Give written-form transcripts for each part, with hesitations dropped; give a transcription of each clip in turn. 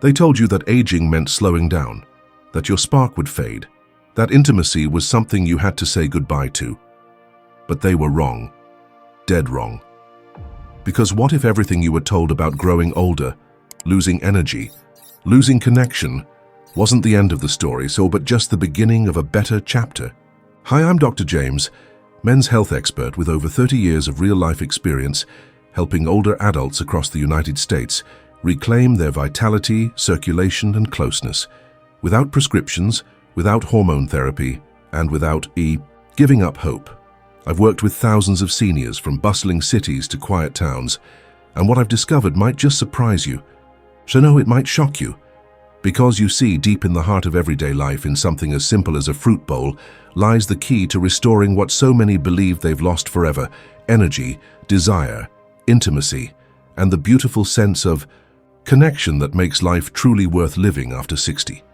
They told you that aging meant slowing down, that your spark would fade, that intimacy was something you had to say goodbye to. But they were wrong. Dead wrong. Because what if everything you were told about growing older, losing energy, losing connection, wasn't the end of the story, but just the beginning of a better chapter? Hi, I'm Dr. James, men's health expert with over 30 years of real-life experience helping older adults across the United States reclaim their vitality, circulation, and closeness, without prescriptions, without hormone therapy, and without giving up hope. I've worked with thousands of seniors from bustling cities to quiet towns, and what I've discovered might just surprise you. So no, it might shock you. Because you see, deep in the heart of everyday life, in something as simple as a fruit bowl, lies the key to restoring what so many believe they've lost forever: energy, desire, intimacy, and the beautiful sense of connection that makes life truly worth living after 60.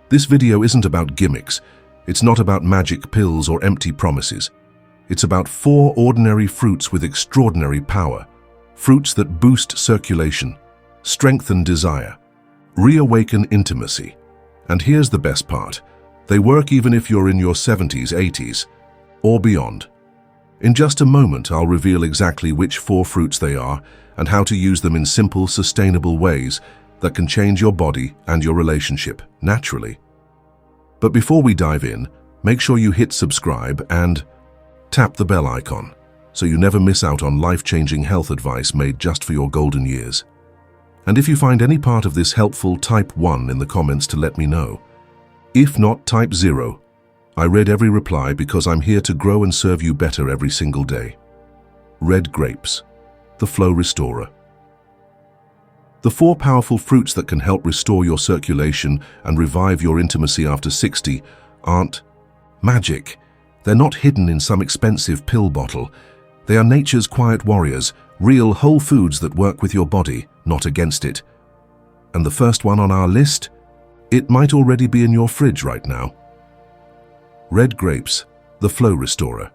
This video isn't about gimmicks. It's not about magic pills or empty promises. It's about 4 ordinary fruits with extraordinary power. Fruits that boost circulation, strengthen desire, reawaken intimacy. And here's the best part. They work even if you're in your 70s, 80s, or beyond. In just a moment, I'll reveal exactly which 4 fruits they are and how to use them in simple, sustainable ways that can change your body and your relationship naturally. But before we dive in, make sure you hit subscribe and tap the bell icon so you never miss out on life-changing health advice made just for your golden years. And if you find any part of this helpful, type 1 in the comments to let me know. If not, type 0. I read every reply because I'm here to grow and serve you better every single day. Red grapes, the flow restorer. The 4 powerful fruits that can help restore your circulation and revive your intimacy after 60 aren't magic. They're not hidden in some expensive pill bottle. They are nature's quiet warriors, real whole foods that work with your body, not against it. And the first one on our list? It might already be in your fridge right now. Red grapes, the flow restorer.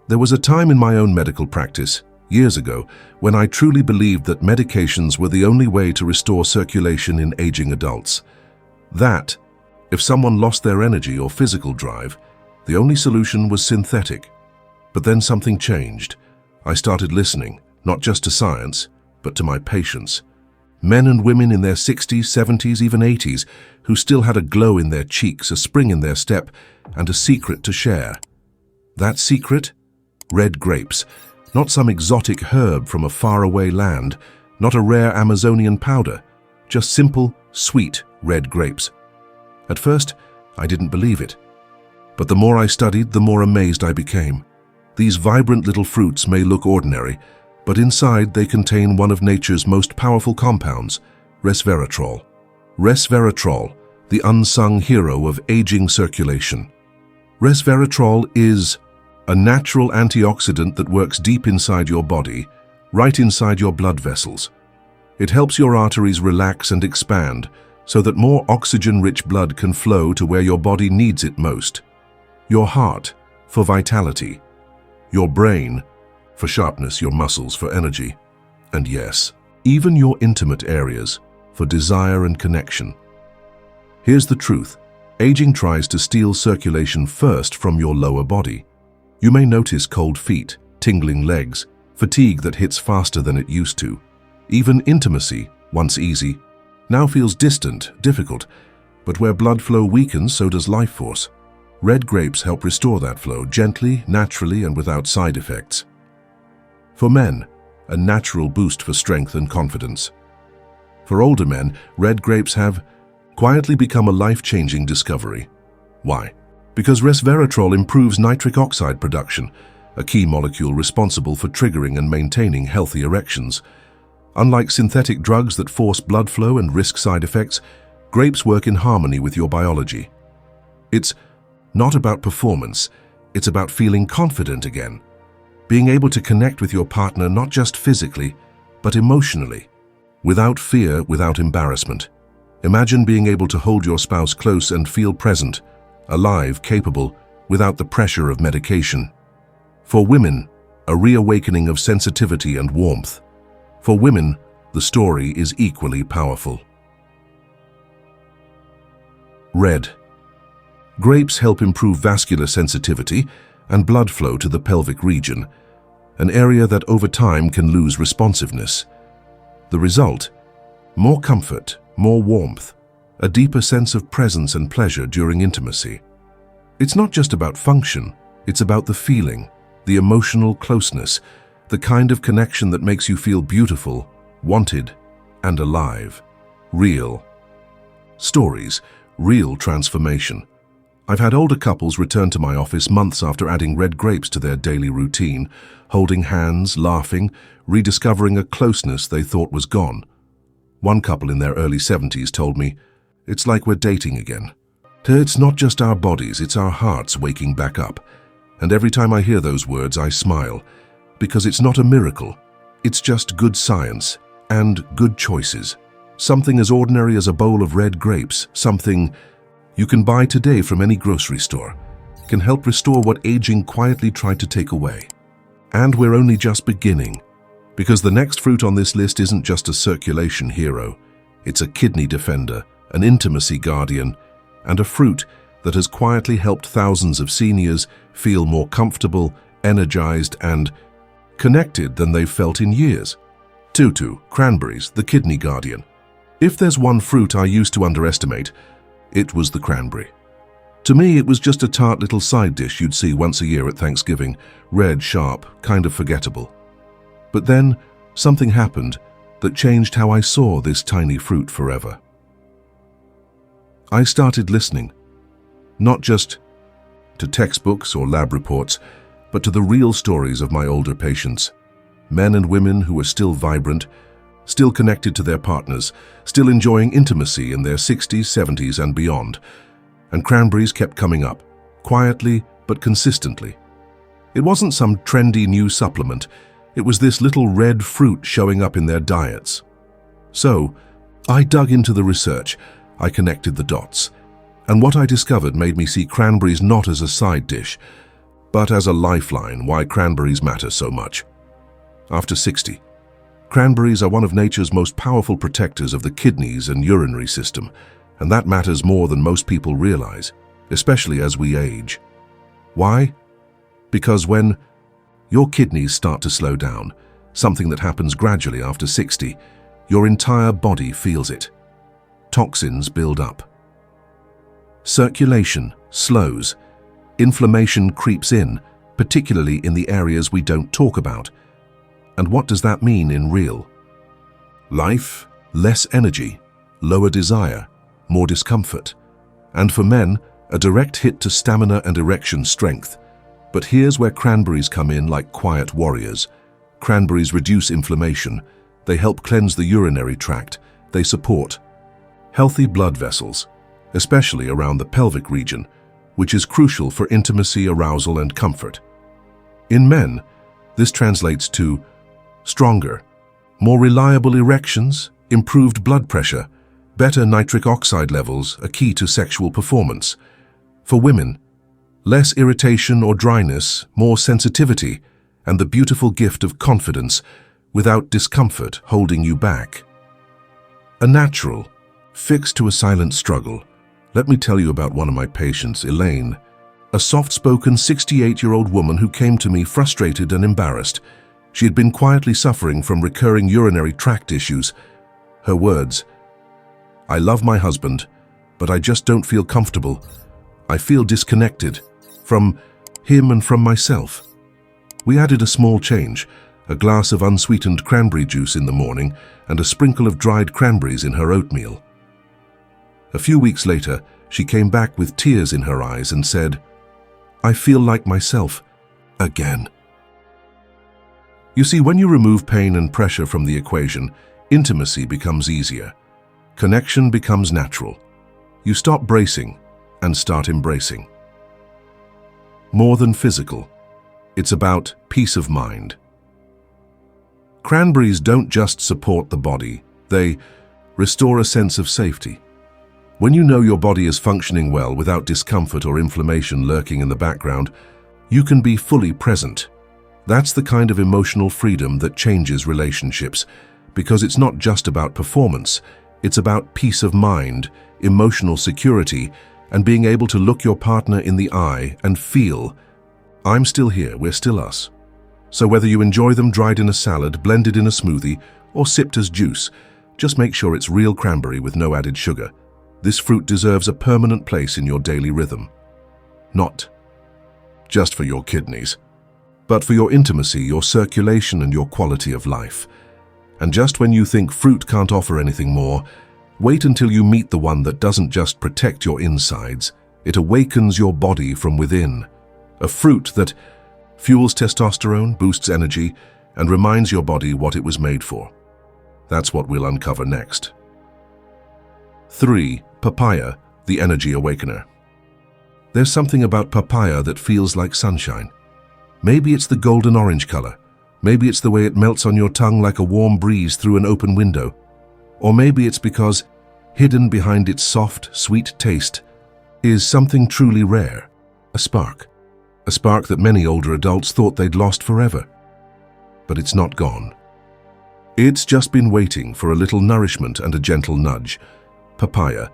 There was a time in my own medical practice, years ago, when I truly believed that medications were the only way to restore circulation in aging adults. That, if someone lost their energy or physical drive, the only solution was synthetic. But then something changed. I started listening, not just to science, but to my patients. Men and women in their 60s, 70s, even 80s, who still had a glow in their cheeks, a spring in their step, and a secret to share. That secret? Red grapes. Not some exotic herb from a faraway land, not a rare Amazonian powder, just simple, sweet red grapes. At first, I didn't believe it. But the more I studied, the more amazed I became. These vibrant little fruits may look ordinary, but inside they contain one of nature's most powerful compounds, resveratrol. Resveratrol, the unsung hero of aging circulation. Resveratrol is a natural antioxidant that works deep inside your body, right inside your blood vessels. It helps your arteries relax and expand so that more oxygen-rich blood can flow to where your body needs it most. Your heart, for vitality. Your brain, for sharpness, your muscles, for energy. And yes, even your intimate areas, for desire and connection. Here's the truth. Aging tries to steal circulation first from your lower body. You may notice cold feet, tingling legs, fatigue that hits faster than it used to. Even intimacy, once easy, now feels distant, difficult. But where blood flow weakens, so does life force. Red grapes help restore that flow gently, naturally, and without side effects. For men, a natural boost for strength and confidence. For older men, red grapes have quietly become a life-changing discovery. Why? Because resveratrol improves nitric oxide production, a key molecule responsible for triggering and maintaining healthy erections. Unlike synthetic drugs that force blood flow and risk side effects, grapes work in harmony with your biology. It's not about performance, it's about feeling confident again. Being able to connect with your partner not just physically, but emotionally. Without fear, without embarrassment. Imagine being able to hold your spouse close and feel present, alive, capable, without the pressure of medication. For women, a reawakening of sensitivity and warmth. For women, the story is equally powerful. Red. Grapes help improve vascular sensitivity and blood flow to the pelvic region, an area that over time can lose responsiveness. The result? More comfort, more warmth, a deeper sense of presence and pleasure during intimacy. It's not just about function, it's about the feeling, the emotional closeness, the kind of connection that makes you feel beautiful, wanted, and alive. Real. Stories, real transformation. I've had older couples return to my office months after adding red grapes to their daily routine, holding hands, laughing, rediscovering a closeness they thought was gone. One couple in their early 70s told me, "It's like we're dating again. It's not just our bodies, it's our hearts waking back up." And every time I hear those words, I smile, because it's not a miracle. It's just good science and good choices. Something as ordinary as a bowl of red grapes, something you can buy today from any grocery store, can help restore what aging quietly tried to take away. And we're only just beginning, because the next fruit on this list isn't just a circulation hero. It's a kidney defender, an intimacy guardian, and a fruit that has quietly helped thousands of seniors feel more comfortable, energized, and connected than they've felt in years. Tutu, cranberries, the kidney guardian. If there's one fruit I used to underestimate, it was the cranberry. To me, it was just a tart little side dish you'd see once a year at Thanksgiving, red, sharp, kind of forgettable. But then, something happened that changed how I saw this tiny fruit forever. I started listening, not just to textbooks or lab reports, but to the real stories of my older patients, men and women who were still vibrant, still connected to their partners, still enjoying intimacy in their 60s, 70s, and beyond. And cranberries kept coming up, quietly but consistently. It wasn't some trendy new supplement. It was this little red fruit showing up in their diets. So, I dug into the research. I connected the dots. And what I discovered made me see cranberries not as a side dish, but as a lifeline why cranberries matter so much. After 60, cranberries are one of nature's most powerful protectors of the kidneys and urinary system, and that matters more than most people realize, especially as we age. Why? Because when your kidneys start to slow down, something that happens gradually after 60, your entire body feels it. Toxins build up. Circulation slows. Inflammation creeps in, particularly in the areas we don't talk about. And what does that mean in real life? Less energy, lower desire, more discomfort. And for men, a direct hit to stamina and erection strength. But here's where cranberries come in like quiet warriors. Cranberries reduce inflammation. They help cleanse the urinary tract. They support healthy blood vessels, especially around the pelvic region, which is crucial for intimacy, arousal, and comfort. In men, this translates to stronger, more reliable erections, improved blood pressure, better nitric oxide levels, a key to sexual performance. For women, less irritation or dryness, more sensitivity, and the beautiful gift of confidence without discomfort holding you back. A natural, fix to a silent struggle. Let me tell you about one of my patients, Elaine, a soft-spoken 68-year-old woman who came to me frustrated and embarrassed. She had been quietly suffering from recurring urinary tract issues. Her words, "I love my husband, but I just don't feel comfortable. I feel disconnected from him and from myself." We added a small change, a glass of unsweetened cranberry juice in the morning and a sprinkle of dried cranberries in her oatmeal. A few weeks later, she came back with tears in her eyes and said, "I feel like myself again." You see, when you remove pain and pressure from the equation, intimacy becomes easier. Connection becomes natural. You stop bracing and start embracing. More than physical, it's about peace of mind. Cranberries don't just support the body, they restore a sense of safety. When you know your body is functioning well without discomfort or inflammation lurking in the background, you can be fully present. That's the kind of emotional freedom that changes relationships, because it's not just about performance, it's about peace of mind, emotional security, and being able to look your partner in the eye and feel, I'm still here, we're still us. So whether you enjoy them dried in a salad, blended in a smoothie, or sipped as juice, just make sure it's real cranberry with no added sugar. This fruit deserves a permanent place in your daily rhythm. Not just for your kidneys, but for your intimacy, your circulation, and your quality of life. And just when you think fruit can't offer anything more, wait until you meet the one that doesn't just protect your insides, it awakens your body from within. A fruit that fuels testosterone, boosts energy, and reminds your body what it was made for. That's what we'll uncover next. 3. Papaya, the energy awakener. There's something about papaya that feels like sunshine. Maybe it's the golden orange color. Maybe it's the way it melts on your tongue like a warm breeze through an open window. Or maybe it's because, hidden behind its soft, sweet taste, is something truly rare, a spark. A spark that many older adults thought they'd lost forever. But it's not gone. It's just been waiting for a little nourishment and a gentle nudge. Papaya,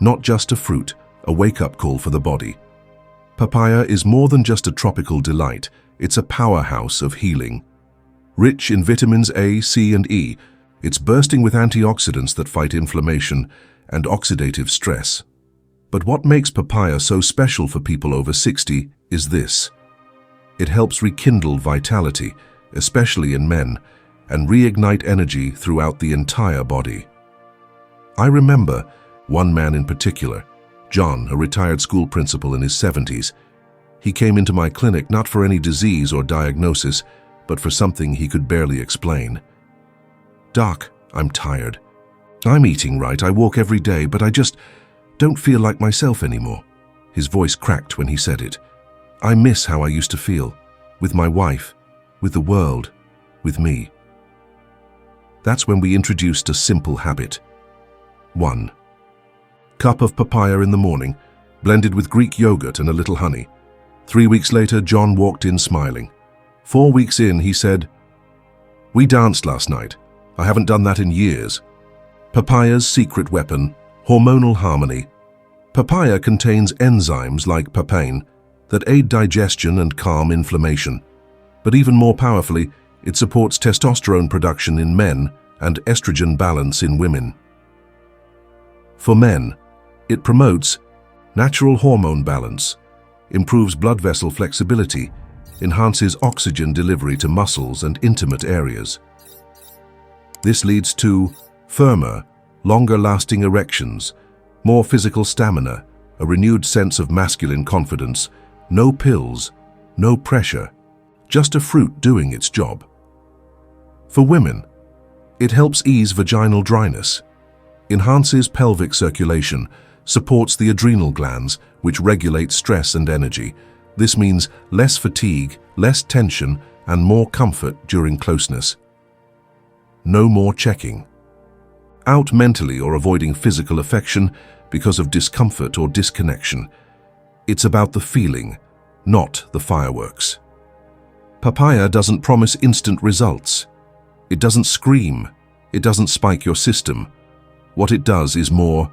not just a fruit, a wake-up call for the body. Papaya is more than just a tropical delight, it's a powerhouse of healing. Rich in vitamins A, C, and E, it's bursting with antioxidants that fight inflammation and oxidative stress. But what makes papaya so special for people over 60 is this. It helps rekindle vitality, especially in men, and reignite energy throughout the entire body. I remember one man in particular, John, a retired school principal in his 70s. He came into my clinic not for any disease or diagnosis, but for something he could barely explain. "Doc, I'm tired. I'm eating right, I walk every day, but I just don't feel like myself anymore." His voice cracked when he said it. "I miss how I used to feel, with my wife, with the world, with me." That's when we introduced a simple habit. 1. Cup of papaya in the morning, blended with Greek yogurt and a little honey. 3 weeks later, John walked in smiling. 4 weeks in, he said, "We danced last night. I haven't done that in years." Papaya's secret weapon, hormonal harmony. Papaya contains enzymes like papain that aid digestion and calm inflammation. But even more powerfully, it supports testosterone production in men and estrogen balance in women. For men, it promotes natural hormone balance, improves blood vessel flexibility, enhances oxygen delivery to muscles and intimate areas. This leads to firmer, longer-lasting erections, more physical stamina, a renewed sense of masculine confidence, no pills, no pressure, just a fruit doing its job. For women, it helps ease vaginal dryness, enhances pelvic circulation, supports the adrenal glands, which regulate stress and energy. This means less fatigue, less tension, and more comfort during closeness. No more checking out mentally or avoiding physical affection because of discomfort or disconnection. It's about the feeling, not the fireworks. Papaya doesn't promise instant results. It doesn't scream. It doesn't spike your system. What it does is more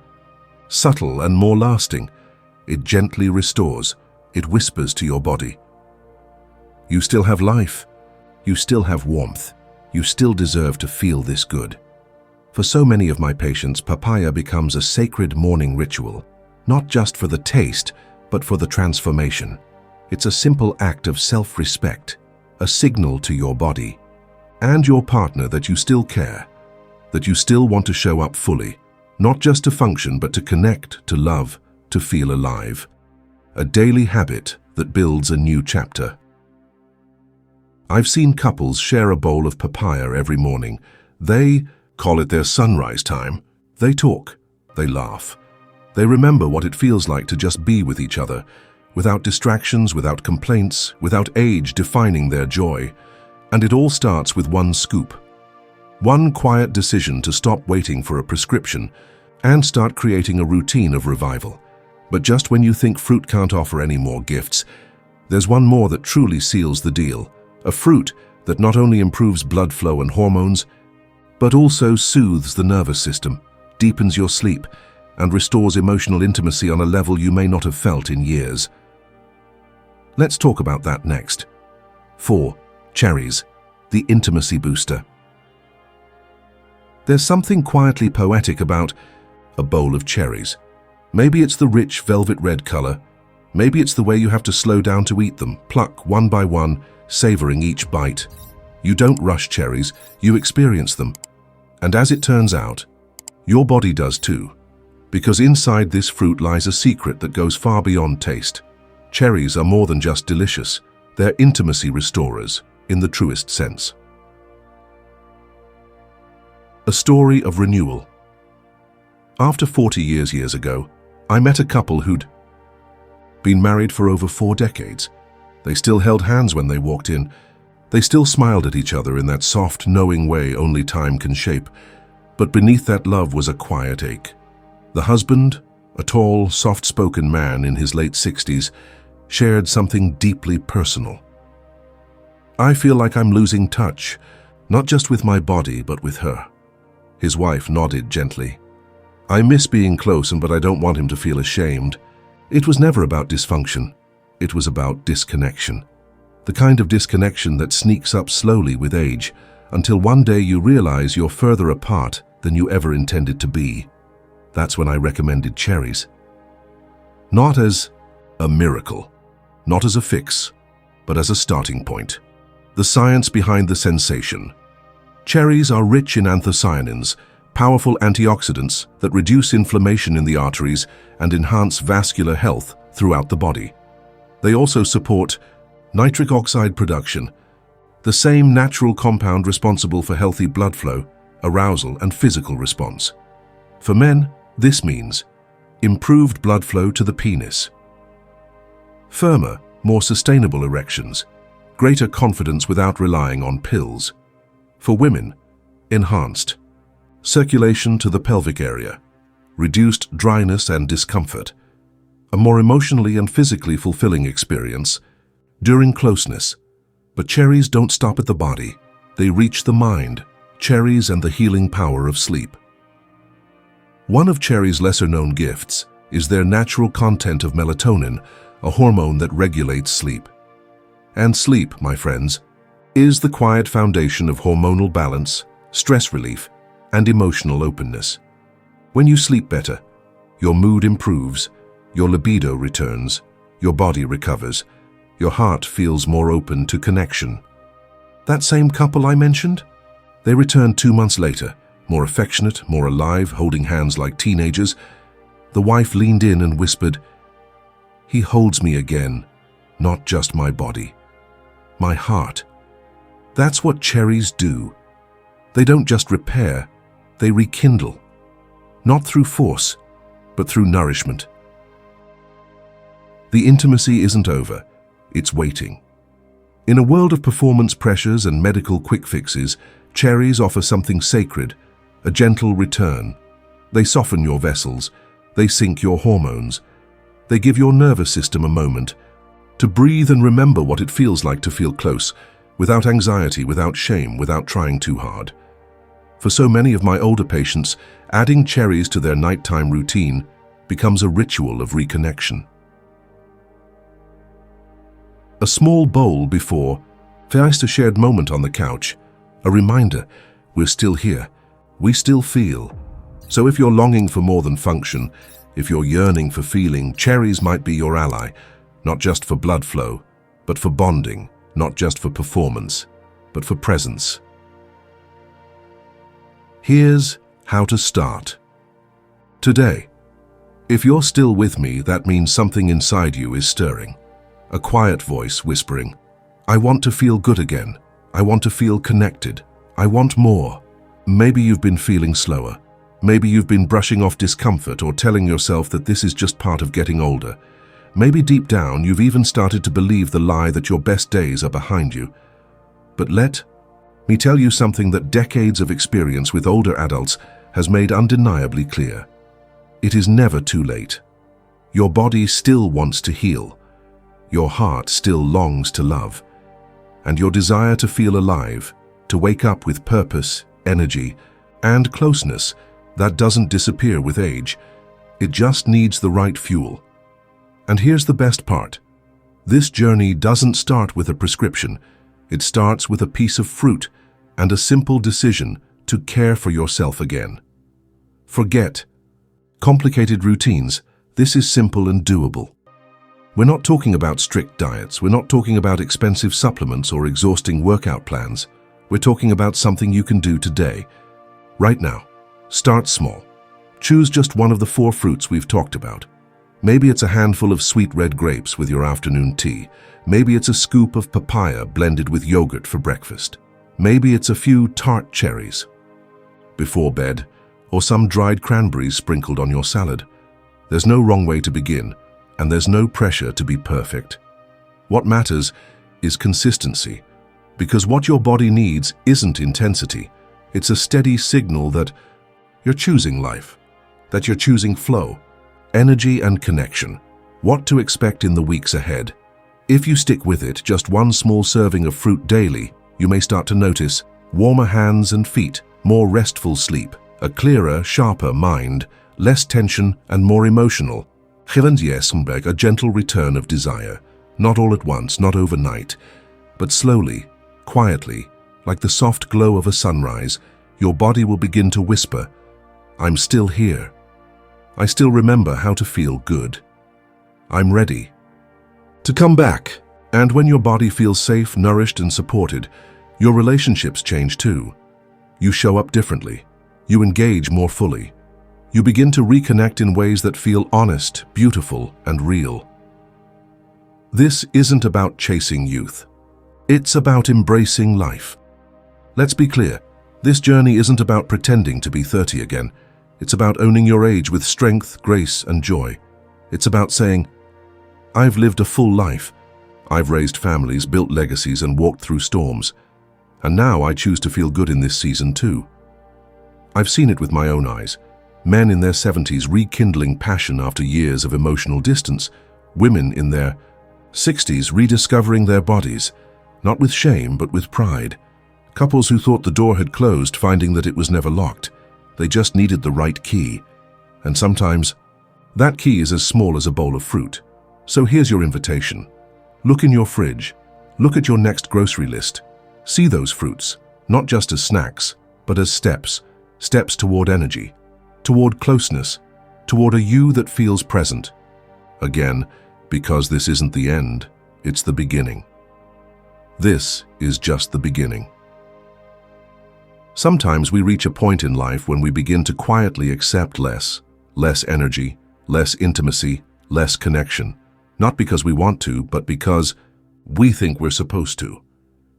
subtle and more lasting. It gently restores. It whispers to your body. You still have life. You still have warmth. You still deserve to feel this good. For so many of my patients, papaya becomes a sacred morning ritual, not just for the taste, but for the transformation. It's a simple act of self-respect, a signal to your body and your partner that you still care, that you still want to show up fully, not just to function, but to connect, to love, to feel alive. A daily habit that builds a new chapter. I've seen couples share a bowl of papaya every morning. They call it their sunrise time. They talk, they laugh. They remember what it feels like to just be with each other, without distractions, without complaints, without age defining their joy. And it all starts with one scoop. One quiet decision to stop waiting for a prescription and start creating a routine of revival. But just when you think fruit can't offer any more gifts, there's one more that truly seals the deal. A fruit that not only improves blood flow and hormones, but also soothes the nervous system, deepens your sleep, and restores emotional intimacy on a level you may not have felt in years. Let's talk about that next. 4. Cherries, the intimacy booster. There's something quietly poetic about a bowl of cherries. Maybe it's the rich velvet red color. Maybe it's the way you have to slow down to eat them, pluck one by one, savoring each bite. You don't rush cherries, you experience them. And as it turns out, your body does too. Because inside this fruit lies a secret that goes far beyond taste. Cherries are more than just delicious. They're intimacy restorers, in the truest sense. A story of renewal. After 40 years ago, I met a couple who'd been married for over 4 decades. They still held hands when they walked in. They still smiled at each other in that soft, knowing way only time can shape. But beneath that love was a quiet ache. The husband, a tall, soft-spoken man in his late 60s, shared something deeply personal. "I feel like I'm losing touch, not just with my body, but with her." His wife nodded gently. "I miss being close, but I don't want him to feel ashamed." It was never about dysfunction. It was about disconnection. The kind of disconnection that sneaks up slowly with age, until one day you realize you're further apart than you ever intended to be. That's when I recommended cherries. Not as a miracle, not as a fix, but as a starting point. The science behind the sensation. Cherries are rich in anthocyanins, powerful antioxidants that reduce inflammation in the arteries and enhance vascular health throughout the body. They also support nitric oxide production, the same natural compound responsible for healthy blood flow, arousal, and physical response. For men, this means improved blood flow to the penis, firmer, more sustainable erections, greater confidence without relying on pills. For women, enhanced circulation to the pelvic area, reduced dryness and discomfort, a more emotionally and physically fulfilling experience during closeness. But cherries don't stop at the body. They reach the mind. Cherries and the healing power of sleep. One of cherries' lesser-known gifts is their natural content of melatonin, a hormone that regulates sleep. And sleep, my friends, is the quiet foundation of hormonal balance, stress relief, and emotional openness. When you sleep better, your mood improves, your libido returns, your body recovers, your heart feels more open to connection. That same couple I mentioned? They returned 2 months later, more affectionate, more alive, holding hands like teenagers. The wife leaned in and whispered, "He holds me again, not just my body, my heart." That's what cherries do. They don't just repair, they rekindle. Not through force, but through nourishment. The intimacy isn't over, it's waiting. In a world of performance pressures and medical quick fixes, cherries offer something sacred, a gentle return. They soften your vessels, they sync your hormones. They give your nervous system a moment to breathe and remember what it feels like to feel close, without anxiety, without shame, without trying too hard. For so many of my older patients, adding cherries to their nighttime routine becomes a ritual of reconnection. A small bowl before, first a shared moment on the couch, a reminder, we're still here, we still feel. So if you're longing for more than function, if you're yearning for feeling, cherries might be your ally, not just for blood flow, but for bonding, not just for performance, but for presence. Here's how to start. Today, if you're still with me, that means something inside you is stirring. A quiet voice whispering, "I want to feel good again. I want to feel connected. I want more." Maybe you've been feeling slower. Maybe you've been brushing off discomfort or telling yourself that this is just part of getting older. Maybe deep down you've even started to believe the lie that your best days are behind you. But let me tell you something that decades of experience with older adults has made undeniably clear. It is never too late. Your body still wants to heal. Your heart still longs to love. And your desire to feel alive, to wake up with purpose, energy, and closeness, that doesn't disappear with age. It just needs the right fuel. And here's the best part. This journey doesn't start with a prescription. It starts with a piece of fruit and a simple decision to care for yourself again. Forget complicated routines. This is simple and doable. We're not talking about strict diets. We're not talking about expensive supplements or exhausting workout plans. We're talking about something you can do today, right now. Start small. Choose just one of the 4 fruits we've talked about. Maybe it's a handful of sweet red grapes with your afternoon tea. Maybe it's a scoop of papaya blended with yogurt for breakfast. Maybe it's a few tart cherries before bed, or some dried cranberries sprinkled on your salad. There's no wrong way to begin, and there's no pressure to be perfect. What matters is consistency, because what your body needs isn't intensity. It's a steady signal that you're choosing life, that you're choosing flow, energy and connection. What to expect in the weeks ahead. If you stick with it, just one small serving of fruit daily, you may start to notice warmer hands and feet, more restful sleep, a clearer, sharper mind, less tension and more emotional. A gentle return of desire, not all at once, not overnight, but slowly, quietly, like the soft glow of a sunrise, your body will begin to whisper, "I'm still here. I still remember how to feel good. I'm ready to come back." And when your body feels safe, nourished and supported, your relationships change too. You show up differently. You engage more fully. You begin to reconnect in ways that feel honest, beautiful and real. This isn't about chasing youth. It's about embracing life. Let's be clear, this journey isn't about pretending to be 30 again. It's about owning your age with strength, grace, and joy. It's about saying, "I've lived a full life. I've raised families, built legacies, and walked through storms. And now I choose to feel good in this season too." I've seen it with my own eyes. Men in their 70s rekindling passion after years of emotional distance. Women in their 60s rediscovering their bodies, not with shame but with pride. Couples who thought the door had closed finding that it was never locked. They just needed the right key. And sometimes, that key is as small as a bowl of fruit. So here's your invitation. Look in your fridge. Look at your next grocery list. See those fruits, not just as snacks, but as steps. Steps toward energy, toward closeness, toward a you that feels present. Again, because this isn't the end, it's the beginning. This is just the beginning. Sometimes we reach a point in life when we begin to quietly accept less energy, less intimacy, less connection. Not because we want to, but because we think we're supposed to.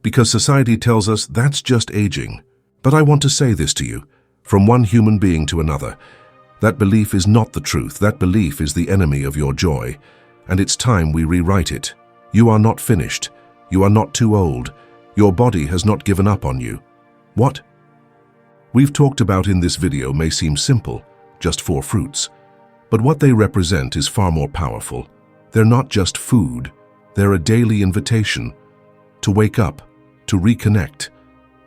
Because society tells us that's just aging. But I want to say this to you, from one human being to another. That belief is not the truth. That belief is the enemy of your joy. And it's time we rewrite it. You are not finished. You are not too old. Your body has not given up on you. What we've talked about in this video may seem simple, just 4 fruits. But what they represent is far more powerful. They're not just food. They're a daily invitation to wake up, to reconnect,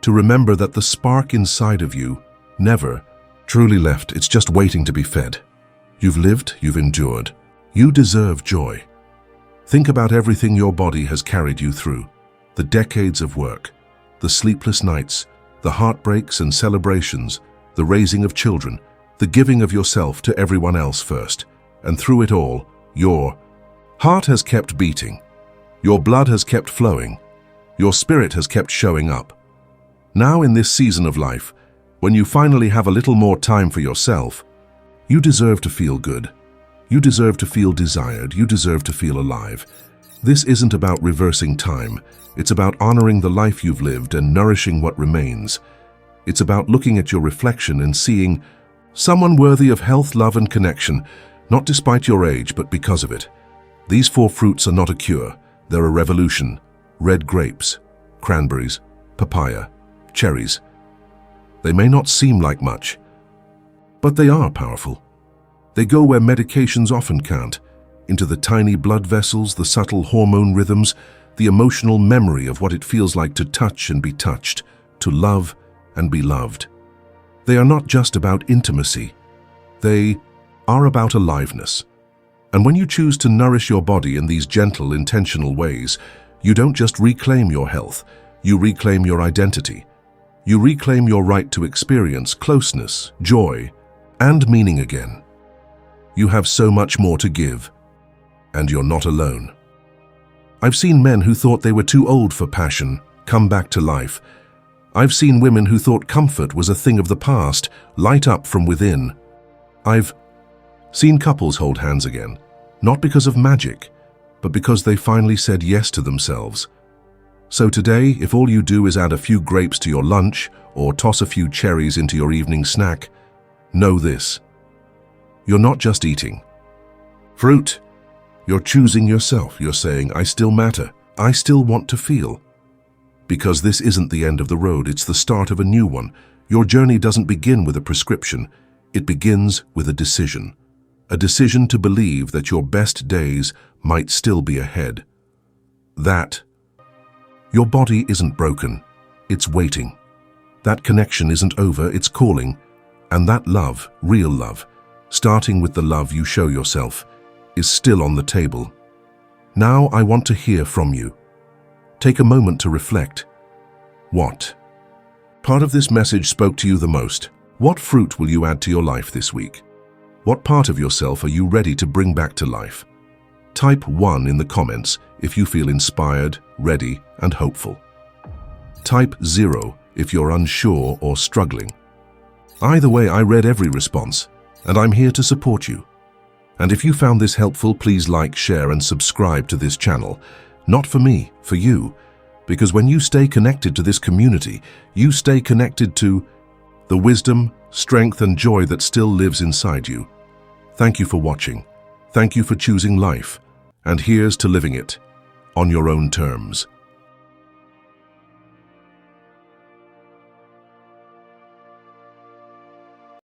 to remember that the spark inside of you never truly left. It's just waiting to be fed. You've lived, you've endured. You deserve joy. Think about everything your body has carried you through. The decades of work, the sleepless nights, the heartbreaks and celebrations, the raising of children, the giving of yourself to everyone else first. And through it all, your heart has kept beating. Your blood has kept flowing. Your spirit has kept showing up. Now in this season of life, when you finally have a little more time for yourself, you deserve to feel good. You deserve to feel desired. You deserve to feel alive. This isn't about reversing time. It's about honoring the life you've lived and nourishing what remains. It's about looking at your reflection and seeing someone worthy of health, love, and connection, not despite your age, but because of it. These 4 fruits are not a cure. They're a revolution. Red grapes, cranberries, papaya, cherries. They may not seem like much, but they are powerful. They go where medications often can't, into the tiny blood vessels, the subtle hormone rhythms, the emotional memory of what it feels like to touch and be touched, to love and be loved. They are not just about intimacy. They are about aliveness. And when you choose to nourish your body in these gentle, intentional ways, you don't just reclaim your health, you reclaim your identity. You reclaim your right to experience closeness, joy, and meaning again. You have so much more to give, and you're not alone. I've seen men who thought they were too old for passion come back to life. I've seen women who thought comfort was a thing of the past light up from within. I've seen couples hold hands again, not because of magic, but because they finally said yes to themselves. So today, if all you do is add a few grapes to your lunch or toss a few cherries into your evening snack, know this: you're not just eating fruit. You're choosing yourself. You're saying, I still matter. I still want to feel. Because this isn't the end of the road, it's the start of a new one. Your journey doesn't begin with a prescription. It begins with a decision. A decision to believe that your best days might still be ahead. That your body isn't broken, it's waiting. That connection isn't over, it's calling. And that love, real love, starting with the love you show yourself, is still on the table. Now I want to hear from you. Take a moment to reflect. What part of this message spoke to you the most? What fruit will you add to your life this week? What part of yourself are you ready to bring back to life? Type 1 in the comments if you feel inspired, ready, and hopeful. Type 0 if you're unsure or struggling. Either way, I read every response, and I'm here to support you. And if you found this helpful, please like, share, and subscribe to this channel. Not for me, for you. Because when you stay connected to this community, you stay connected to the wisdom, strength, and joy that still lives inside you. Thank you for watching. Thank you for choosing life. And here's to living it on your own terms.